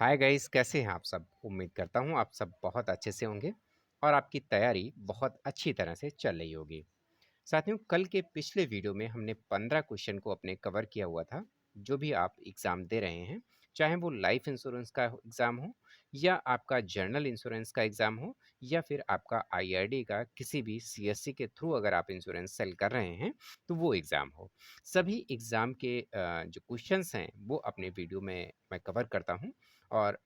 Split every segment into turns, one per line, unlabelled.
Hi guys, कैसे हैं आप सब? उम्मीद करता हूँ आप सब बहुत अच्छे से होंगे और आपकी तैयारी बहुत अच्छी तरह से चल रही होगी। साथियों, कल के पिछले वीडियो में हमने 15 क्वेश्चन को अपने कवर किया हुआ था। जो भी आप एग्ज़ाम दे रहे हैं, चाहे वो लाइफ इंश्योरेंस का एग्ज़ाम हो या आपका जनरल इंश्योरेंस का एग्ज़ाम हो या फिर आपका आईआरडी का किसी भी सीएससी के थ्रू अगर आप इंश्योरेंस सेल कर रहे हैं, तो वो एग्ज़ाम हो। सभी एग्ज़ाम के जो क्वेश्चंस हैं, वो अपने वीडियो में मैं कवर करता हूँ और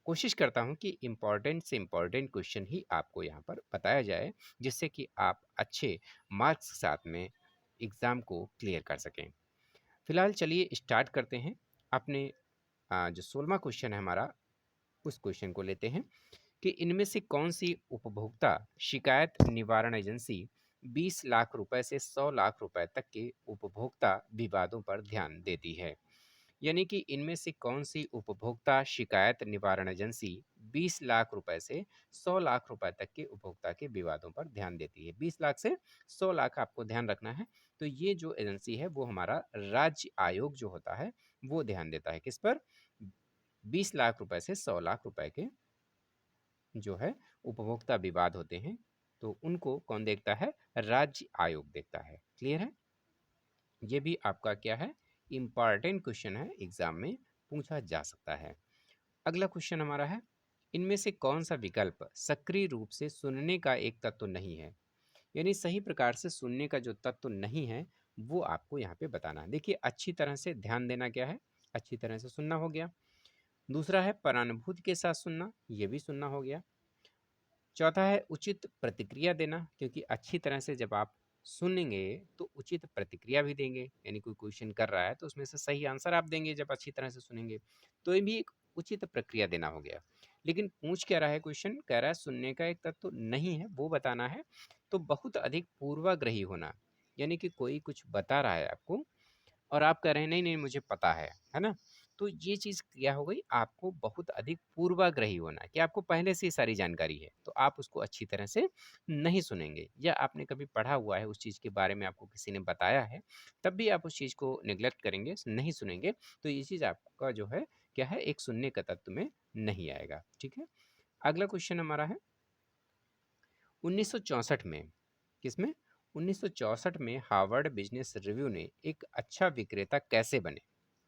कोशिश करता हूँ कि इम्पॉर्टेंट से इम्पॉर्टेंट क्वेश्चन ही आपको यहाँ पर बताया जाए, जिससे कि आप अच्छे मार्क्स के साथ में एग्ज़ाम को क्लियर कर सकें। फिलहाल चलिए स्टार्ट करते हैं। अपने जो 16वां क्वेश्चन है हमारा, उस क्वेश्चन को लेते हैं कि इनमें से कौन सी उपभोक्ता शिकायत निवारण एजेंसी 20 लाख रुपए से 100 लाख रुपए तक के उपभोक्ता विवादों पर ध्यान देती है। यानी कि इनमें से कौन सी उपभोक्ता शिकायत निवारण एजेंसी 20 लाख रुपए से 100 लाख रुपए तक के उपभोक्ता के विवादों पर ध्यान देती है। 20 लाख से 100 लाख आपको ध्यान रखना है। तो ये जो एजेंसी है वो हमारा राज्य आयोग जो होता है वो ध्यान देता है किस पर? 20 लाख रुपए से 100 लाख रुपए के जो है उपभोक्ता विवाद होते हैं, तो उनको कौन देखता है? राज्य आयोग देखता है। क्लियर है? ये भी आपका क्या है? इम्पॉर्टेंट क्वेश्चन है, एग्जाम में पूछा जा सकता है। अगला क्वेश्चन हमारा है, इनमें से कौन सा विकल्प सक्रिय रूप से सुनने का एक तत्व नहीं है? यानी सही प्रकार से सुनने का जो तत्व नहीं है वो आपको यहाँ पे बताना है। देखिए, अच्छी तरह से ध्यान देना क्या है? अच्छी तरह से सुनना हो गया। दूसरा है परानुभूति के साथ सुनना, ये भी सुनना हो गया। चौथा है उचित प्रतिक्रिया देना, क्योंकि अच्छी तरह से जब आप सुनेंगे तो उचित प्रतिक्रिया भी देंगे। यानी कोई क्वेश्चन कर रहा है तो उसमें से सही आंसर आप देंगे जब अच्छी तरह से सुनेंगे। तो ये भी एक उचित प्रक्रिया देना हो गया। लेकिन पूछ क्या रहा है क्वेश्चन? कह रहा है सुनने का एक तत्व तो नहीं है वो बताना है। तो बहुत अधिक पूर्वाग्रही होना, यानी कि कोई कुछ बता रहा है आपको और आप कह रहे हैं नहीं नहीं मुझे पता है ना? तो ये चीज़ क्या हो गई? आपको बहुत अधिक पूर्वाग्रही होना कि आपको पहले से ही सारी जानकारी है, तो आप उसको अच्छी तरह से नहीं सुनेंगे। या आपने कभी पढ़ा हुआ है, उस चीज़ के बारे में आपको किसी ने बताया है, तब भी आप उस चीज़ को नेग्लेक्ट करेंगे, नहीं सुनेंगे, तो ये चीज़ आपका जो है क्या है? एक सुनने का तत्व में नहीं आएगा। ठीक है? अगला क्वेश्चन हमारा है 1964 में, किसमें? 1964 में हार्वर्ड बिजनेस रिव्यू ने एक अच्छा विक्रेता कैसे बने,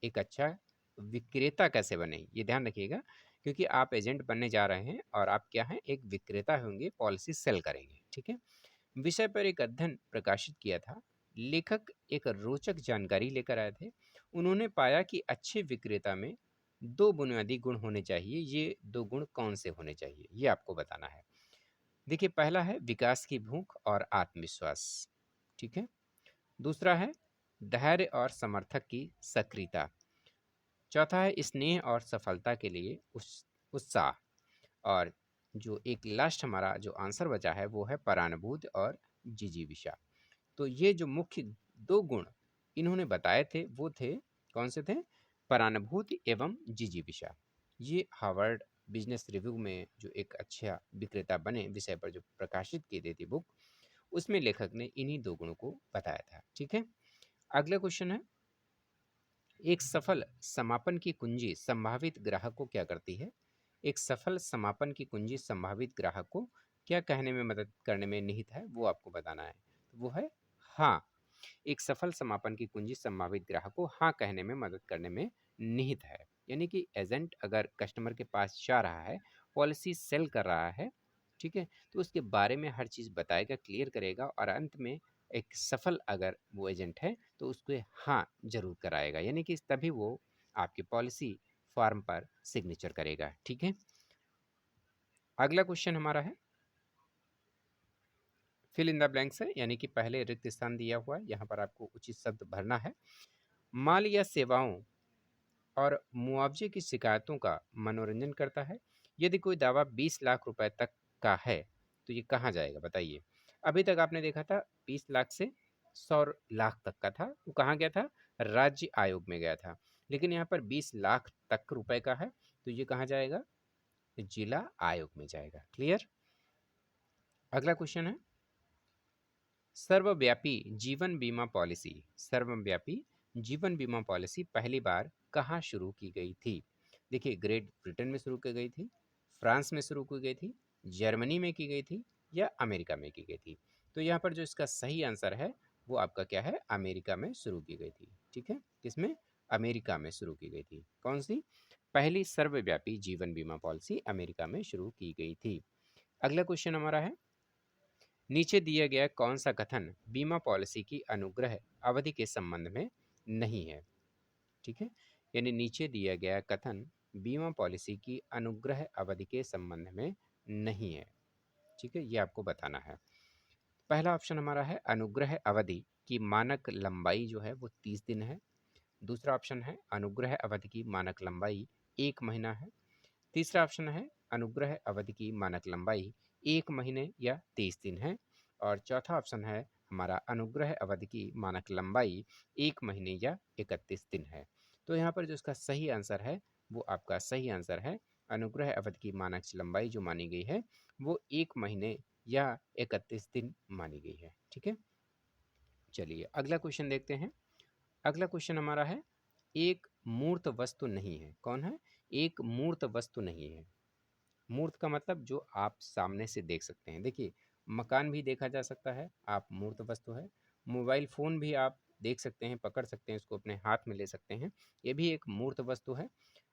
एक अच्छा विक्रेता कैसे बने, ये ध्यान रखिएगा, क्योंकि आप एजेंट बनने जा रहे हैं और आप क्या हैं? एक विक्रेता होंगे, पॉलिसी सेल करेंगे। ठीक है? विषय पर एक अध्ययन प्रकाशित किया था। लेखक एक रोचक जानकारी लेकर आए थे। उन्होंने पाया कि अच्छे विक्रेता में दो बुनियादी गुण होने चाहिए। ये दो गुण कौन से होने चाहिए, ये आपको बताना है। देखिए, पहला है विकास की भूख और आत्मविश्वास। ठीक है? दूसरा है धैर्य और समर्थक की सक्रियता। चौथा है स्नेह और सफलता के लिए उत्साह। और जो एक लास्ट हमारा जो आंसर बचा है वो है परानुभूति और जिजीविषा। तो ये जो मुख्य दो गुण इन्होंने बताए थे वो थे, कौन से थे? परानुभूति एवं जिजीविषा। ये हार्वर्ड बिजनेस रिव्यू में जो एक अच्छा विक्रेता बने विषय पर जो प्रकाशित की गई थी बुक, उसमें लेखक ने इन्हीं दो गुणों को बताया था। ठीक है? अगला क्वेश्चन है, एक सफल समापन की कुंजी संभावित ग्राहक को क्या करती है? एक सफल समापन की कुंजी संभावित ग्राहक को क्या कहने में मदद करने में निहित है, वो आपको बताना है। तो वो है हाँ। एक सफल समापन की कुंजी संभावित ग्राहक को हाँ कहने में मदद करने में निहित है। यानी कि एजेंट अगर कस्टमर के पास जा रहा है, पॉलिसी सेल कर रहा है, ठीक है, तो उसके बारे में हर चीज़ बताएगा, क्लियर करेगा और अंत में एक सफल अगर वो एजेंट है तो उसको हाँ जरूर कराएगा। यानी कि तभी वो आपकी पॉलिसी फॉर्म पर सिग्नेचर करेगा। ठीक है? अगला क्वेश्चन हमारा है फिल इन द ब्लैंक्स है, यानी कि पहले रिक्त स्थान दिया हुआ है, यहाँ पर आपको उचित शब्द भरना है। माल या सेवाओं और मुआवजे की शिकायतों का मनोरंजन करता है। यदि कोई दावा 20 लाख रुपए तक का है तो ये कहाँ जाएगा बताइए? अभी तक आपने देखा था 20 लाख से 100 लाख तक का था, वो कहाँ गया था? राज्य आयोग में गया था। लेकिन यहाँ पर 20 लाख तक रुपए का है तो ये कहाँ जाएगा? जिला आयोग में जाएगा। क्लियर? अगला क्वेश्चन है, सर्वव्यापी जीवन बीमा पॉलिसी, सर्वव्यापी जीवन बीमा पॉलिसी पहली बार कहाँ शुरू की गई थी? देखिए, ग्रेट ब्रिटेन में शुरू की गई थी, फ्रांस में शुरू की गई थी, जर्मनी में की गई थी या अमेरिका में की गई थी? तो यहाँ पर जो इसका सही आंसर है वो आपका क्या है, अमेरिका में शुरू की गई थी। ठीक है, किसमें? अमेरिका में शुरू की गई थी। कौन सी? पहली सर्वव्यापी जीवन बीमा पॉलिसी अमेरिका में शुरू की गई थी। अगला क्वेश्चन हमारा है, नीचे दिया गया कौन सा कथन बीमा पॉलिसी की अनुग्रह अवधि के संबंध में नहीं है? ठीक है, यानी नीचे दिया गया कथन बीमा पॉलिसी की अनुग्रह अवधि के संबंध में नहीं है। ठीक है, ये आपको बताना है। पहला ऑप्शन हमारा है, अनुग्रह अवधि की मानक लंबाई जो है वो 30 दिन है। दूसरा ऑप्शन है, अनुग्रह अवधि की मानक लंबाई 1 महीना है। तीसरा ऑप्शन है, अनुग्रह अवधि की मानक लंबाई 1 महीने या 30 दिन है। और चौथा ऑप्शन है हमारा, अनुग्रह अवधि की मानक लंबाई 1 महीने या 31 दिन है। तो यहाँ पर जो इसका सही आंसर है वो आपका सही आंसर है, अनुग्रह अवधि की मानक लंबाई जो मानी गई है वो 1 महीने या 31 दिन मानी गई है। ठीक है, चलिए अगला क्वेश्चन देखते हैं। अगला क्वेश्चन हमारा है, एक मूर्त वस्तु नहीं है। कौन है? एक मूर्त वस्तु नहीं है। मूर्त का मतलब जो आप सामने से देख सकते हैं। देखिए, मकान भी देखा जा सकता है, आप मूर्त वस्तु है। मोबाइल फ़ोन भी आप देख सकते हैं, पकड़ सकते हैं, उसको अपने हाथ में ले सकते हैं, ये भी एक मूर्त वस्तु है।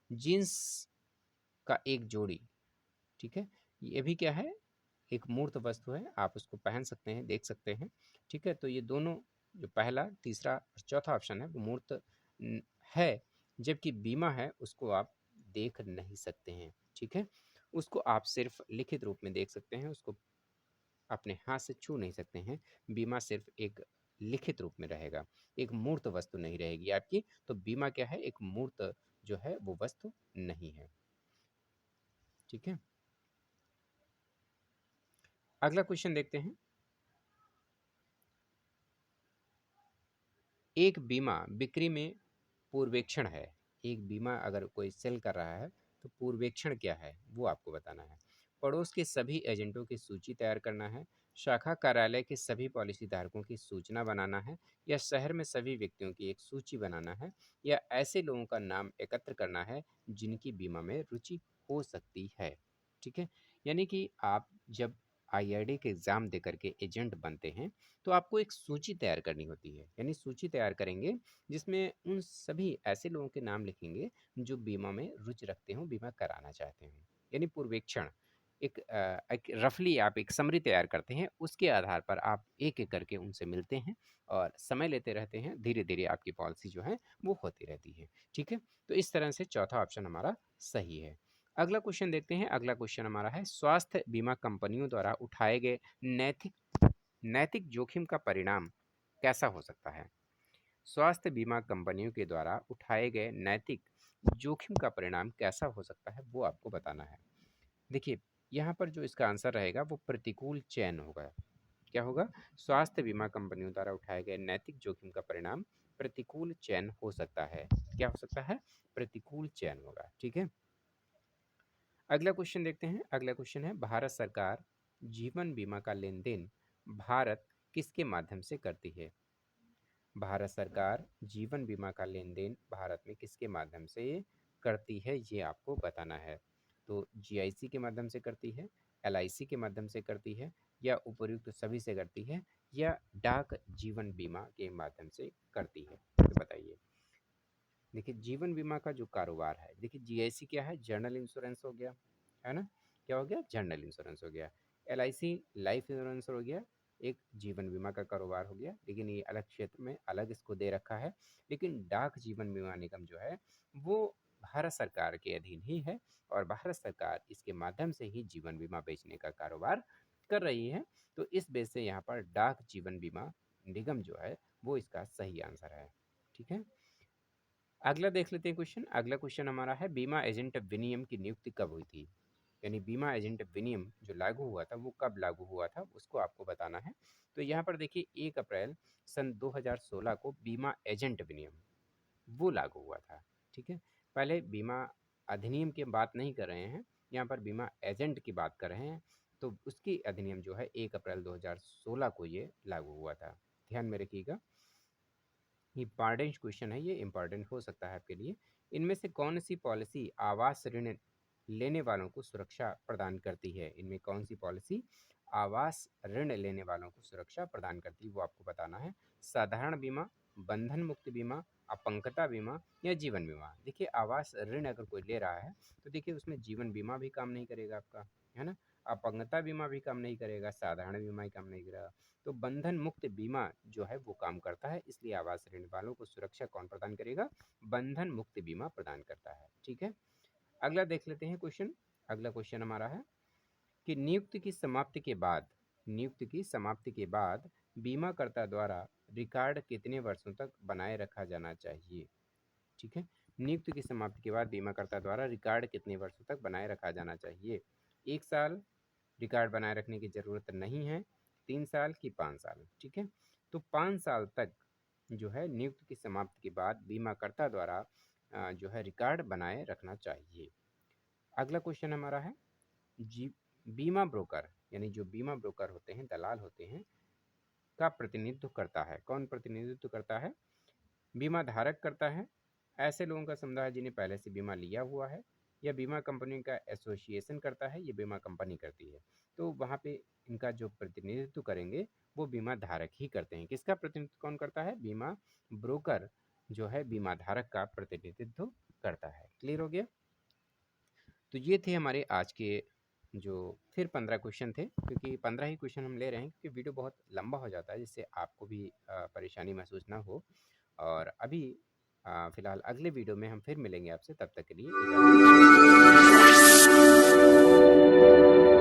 जीन्स का एक जोड़ी, ठीक है, ये भी क्या है, एक मूर्त वस्तु है, आप उसको पहन सकते हैं, देख सकते हैं। ठीक है, तो ये दोनों जो पहला, तीसरा और चौथा ऑप्शन है वो मूर्त है, जबकि बीमा है उसको आप देख नहीं सकते हैं। ठीक है, उसको आप सिर्फ लिखित रूप में देख सकते हैं, उसको अपने हाथ से छू नहीं सकते हैं। बीमा सिर्फ एक लिखित रूप में रहेगा, एक मूर्त वस्तु नहीं रहेगी आपकी। तो बीमा क्या है, एक मूर्त जो है वो वस्तु नहीं है। ठीक है, अगला क्वेश्चन देखते हैं। एक बीमा बिक्री में पूर्वेक्षण है। एक बीमा अगर कोई सेल कर रहा है तो पूर्वेक्षण क्या है वो आपको बताना है। पड़ोस के सभी एजेंटों की सूची तैयार करना है, शाखा कार्यालय के सभी पॉलिसी धारकों की सूचना बनाना है, या शहर में सभी व्यक्तियों की एक सूची बनाना है, या ऐसे लोगों का नाम एकत्र करना है जिनकी बीमा में रुचि हो सकती है। ठीक है, यानी कि आप जब आईआरडी के एग्ज़ाम दे करके एजेंट बनते हैं तो आपको एक सूची तैयार करनी होती है। यानी सूची तैयार करेंगे जिसमें उन सभी ऐसे लोगों के नाम लिखेंगे जो बीमा में रुचि रखते हों, बीमा कराना चाहते हों। यानी पूर्वेक्षण, एक रफली आप एक समरी तैयार करते हैं, उसके आधार पर आप एक-एक करके उनसे मिलते हैं और समय लेते रहते हैं। धीरे-धीरे आपकी पॉलिसी जो है वो होती रहती है। ठीक है? तो इस तरह से चौथा ऑप्शन हमारा सही है। अगला क्वेश्चन देखते हैं। अगला क्वेश्चन हमारा है, स्वास्थ्य बीमा कंपनियों द्वारा उठाए गए नैतिक नैतिक जोखिम का परिणाम कैसा हो सकता है? स्वास्थ्य बीमा कंपनियों के द्वारा उठाए गए नैतिक जोखिम का परिणाम कैसा हो सकता है वो आपको बताना है। देखिए, यहाँ पर जो इसका आंसर रहेगा वो प्रतिकूल चयन होगा। क्या होगा? स्वास्थ्य बीमा कंपनियों द्वारा उठाए गए नैतिक जोखिम का परिणाम प्रतिकूल चयन हो सकता है। क्या हो सकता है? प्रतिकूल चयन होगा। ठीक है, अगला क्वेश्चन देखते हैं। अगला क्वेश्चन है, भारत सरकार जीवन बीमा का लेन देन भारत किसके माध्यम से करती है? भारत सरकार जीवन बीमा का लेन देन भारत में किसके माध्यम से करती है ये आपको बताना है। तो जीआईसी के माध्यम से करती है, एलआईसी के माध्यम से करती है, या उपयुक्त सभी से करती है, या डाक जीवन बीमा के माध्यम से करती है? तो बताइए। देखिए, जीवन बीमा का जो कारोबार है, देखिए जीआईसी क्या है, जर्नल इंश्योरेंस हो गया, है ना? क्या हो गया? जर्नल इंश्योरेंस हो गया। एलआईसी लाइफ इंश्योरेंस हो गया, एक जीवन बीमा का कारोबार हो गया, लेकिन ये अलग क्षेत्र में अलग इसको दे रखा है। लेकिन डाक जीवन बीमा निगम जो है वो भारत सरकार के अधीन ही है, और भारत सरकार इसके माध्यम से ही जीवन बीमा बेचने का कारोबार कर रही है। तो इस बेस से यहाँ पर डाक जीवन बीमा निगम जो है वो इसका सही आंसर है। ठीक है, अगला देख लेते हैं क्वेश्चन। अगला क्वेश्चन हमारा है, बीमा एजेंट विनियम की नियुक्ति कब हुई थी? यानी बीमा एजेंट विनियम जो लागू हुआ था वो कब लागू हुआ था उसको आपको बताना है। तो यहाँ पर देखिए, 1 अप्रैल सन 2016 को बीमा एजेंट विनियम वो लागू हुआ था। ठीक है, पहले बीमा अधिनियम की बात नहीं कर रहे हैं, यहाँ पर बीमा एजेंट की बात कर रहे हैं। तो उसकी अधिनियम जो है 1 अप्रैल 2016 को ये लागू हुआ था, ध्यान में रखिएगा। इम्पॉर्टेंट क्वेश्चन है ये, इम्पॉर्टेंट हो सकता है आपके लिए। इनमें से कौन सी पॉलिसी आवास ऋण लेने वालों को सुरक्षा प्रदान करती है? इनमें कौन सी पॉलिसी आवास ऋण लेने वालों को सुरक्षा प्रदान करती है, वो आपको बताना है। साधारण बीमा, बंधन मुक्त बीमा, अपंगता बीमा या जीवन बीमा। देखिए आवास ऋण अगर कोई ले रहा है तो देखिए उसमें जीवन बीमा भी काम नहीं करेगा आपका, है ना। अपंगता बीमा भी काम नहीं करेगा, साधारण बीमा ही काम नहीं करेगा। तो बंधन मुक्त बीमा जो है वो काम करता है, इसलिए आवास ऋण वालों को सुरक्षा कौन प्रदान करेगा? बंधन मुक्त बीमा प्रदान करता है। ठीक है, अगला देख लेते हैं क्वेश्चन। अगला क्वेश्चन हमारा है कि नियुक्ति की समाप्ति के बाद, नियुक्ति की समाप्ति के बाद बीमाकर्ता द्वारा रिकॉर्ड कितने वर्षों तक बनाए रखा जाना चाहिए? ठीक है, नियुक्ति की समाप्ति के बाद बीमाकर्ता द्वारा रिकॉर्ड कितने वर्षों तक बनाए रखा जाना चाहिए? 1 साल रिकॉर्ड बनाए रखने की ज़रूरत नहीं है, 3 साल की 5 साल। ठीक है, तो 5 साल तक जो है नियुक्ति की समाप्ति के बाद बीमाकर्ता द्वारा जो है रिकॉर्ड बनाए रखना चाहिए। अगला क्वेश्चन हमारा है जी, बीमा ब्रोकर यानी जो बीमा ब्रोकर होते हैं, दलाल होते हैं, का प्रतिनिधित्व करता है। कौन प्रतिनिधित्व करता है? बीमा धारक करता है, ऐसे लोगों का समुदाय जिन्हें पहले से बीमा लिया हुआ है, या बीमा कंपनी का एसोसिएशन करता है, ये बीमा कंपनी करती है। तो वहाँ पे इनका जो प्रतिनिधित्व करेंगे वो बीमा धारक ही करते हैं। किसका प्रतिनिधित्व कौन करता है? बीमा ब्रोकर जो है बीमा धारक का प्रतिनिधित्व करता है। क्लियर हो गया? तो ये थे हमारे आज के जो फिर 15 क्वेश्चन थे, क्योंकि 15 ही क्वेश्चन हम ले रहे हैं क्योंकि वीडियो बहुत लंबा हो जाता है, जिससे आपको भी परेशानी महसूस ना हो। और अभी फ़िलहाल अगले वीडियो में हम फिर मिलेंगे आपसे, तब तक के लिए इजाज़त।